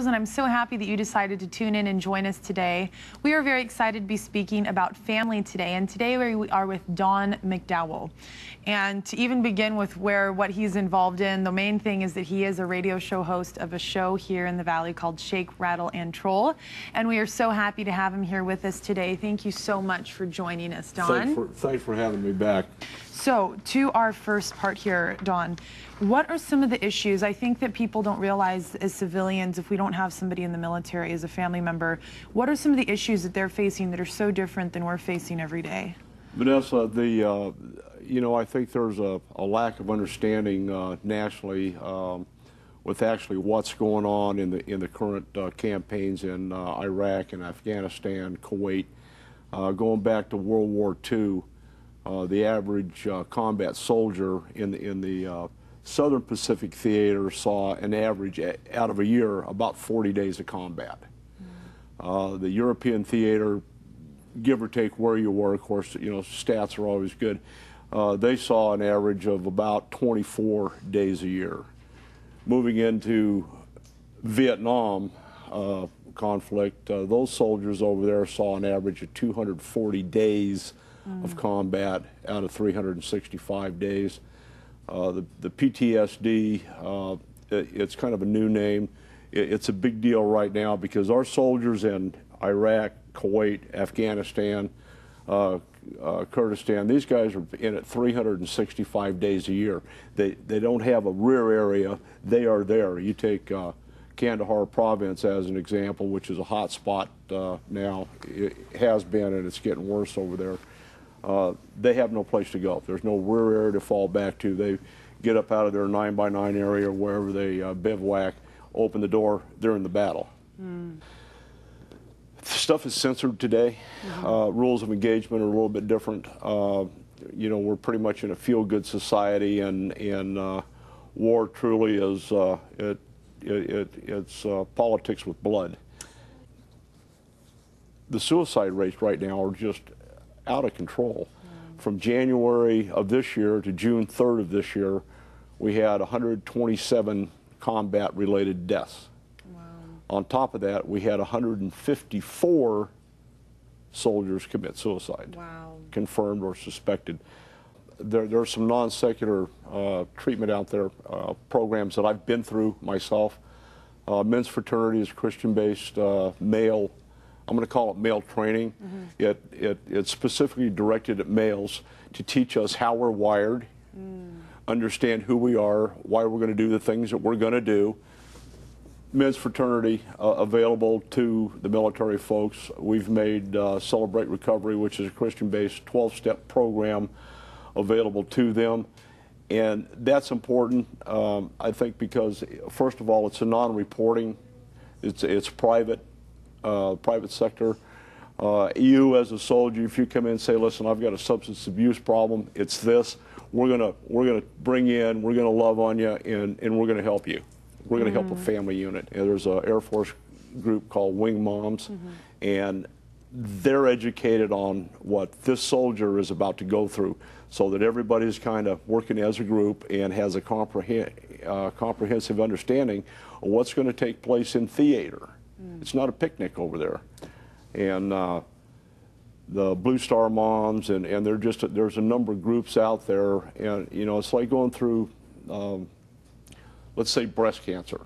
And I'm so happy that you decided to tune in and join us today. We are very excited to be speaking about family today, and today we are with Don McDowell. And to even begin with what he's involved in, the main thing is that he is a radio show host of a show here in the Valley called Shake, Rattle, and Troll. And we are so happy to have him here with us today. Thank you so much for joining us, Don. Thanks for having me back. So, to our first part here, Don, what are some of the issues? I think that people don't realize as civilians, if we don't have somebody in the military as a family member, what are some of the issues that they're facing that are so different than we're facing every day? Vanessa, I think there's a lack of understanding nationally with actually what's going on in the current campaigns in Iraq and Afghanistan, Kuwait. Going back to World War II, the average combat soldier in the Southern Pacific Theater saw an average out of a year about 40 days of combat. The European theater, give or take where you were, of course, stats are always good. They saw an average of about 24 days a year. Moving into Vietnam conflict, those soldiers over there saw an average of 240 days of combat out of 365 days. The PTSD, it's kind of a new name. It's a big deal right now because our soldiers in Iraq, Kuwait, Afghanistan, Kurdistan, these guys are in it 365 days a year. They don't have a rear area. They are there. You take Kandahar province as an example, which is a hot spot now. It has been, and it's getting worse over there. They have no place to go. There's no rear area to fall back to. They get up out of their 9x9 area, wherever they bivouac, open the door, they're in the battle. Stuff is censored today. Rules of engagement are a little bit different. We're pretty much in a feel-good society, and war truly is it's politics with blood. The suicide rates right now are just out of control. From January of this year to June 3rd of this year, we had 127 combat-related deaths. Wow. On top of that, we had 154 soldiers commit suicide. Wow. Confirmed or suspected. There's some non-secular treatment out there, programs that I've been through myself. Men's fraternity is Christian-based, male, I'm going to call it male training. It's specifically directed at males to teach us how we're wired, understand who we are, why we're going to do the things that we're going to do. Men's fraternity available to the military folks. We've made Celebrate Recovery, which is a Christian-based 12-step program, available to them. And that's important, I think, because, first of all, it's a non-reporting. It's private. Private sector. You as a soldier, if you come in and say, listen, I've got a substance abuse problem, it's this, we're gonna bring you in, we're gonna love on you, and we're gonna help you. We're gonna help a family unit. And there's an Air Force group called Wing Moms, and they're educated on what this soldier is about to go through, so that everybody's kind of working as a group and has a comprehensive understanding of what's going to take place in theater. It's not a picnic over there. And the Blue Star Moms, and there's a number of groups out there, and it's like going through, let's say, breast cancer.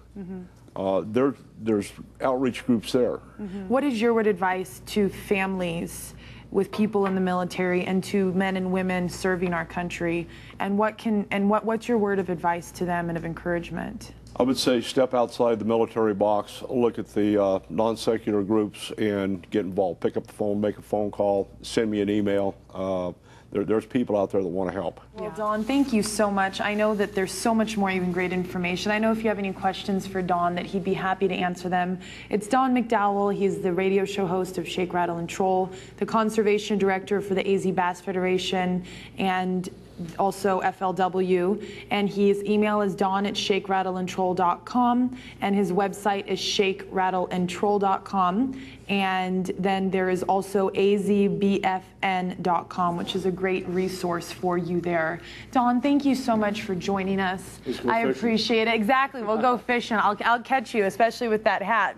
There's outreach groups there. What is your word of advice to families with people in the military and to men and women serving our country, and what's your word of advice to them and of encouragement? I would say step outside the military box, look at the non-secular groups and get involved. Pick up the phone, make a phone call, send me an email. There's people out there that want to help. Well, Don, thank you so much. I know that there's so much more, even great information. I know if you have any questions for Don, that he'd be happy to answer them. It's Don McDowell. He's the radio show host of Shake, Rattle, and Troll, the conservation director for the AZ Bass Federation, and also FLW, and his email is don@shakerattleandtroll.com, and his website is shakerattleandtroll.com. And then there is also azbfn.com, which is a great resource for you there. Don, thank you so much for joining us. I appreciate it. Exactly. We'll go fishing. I'll catch you, especially with that hat.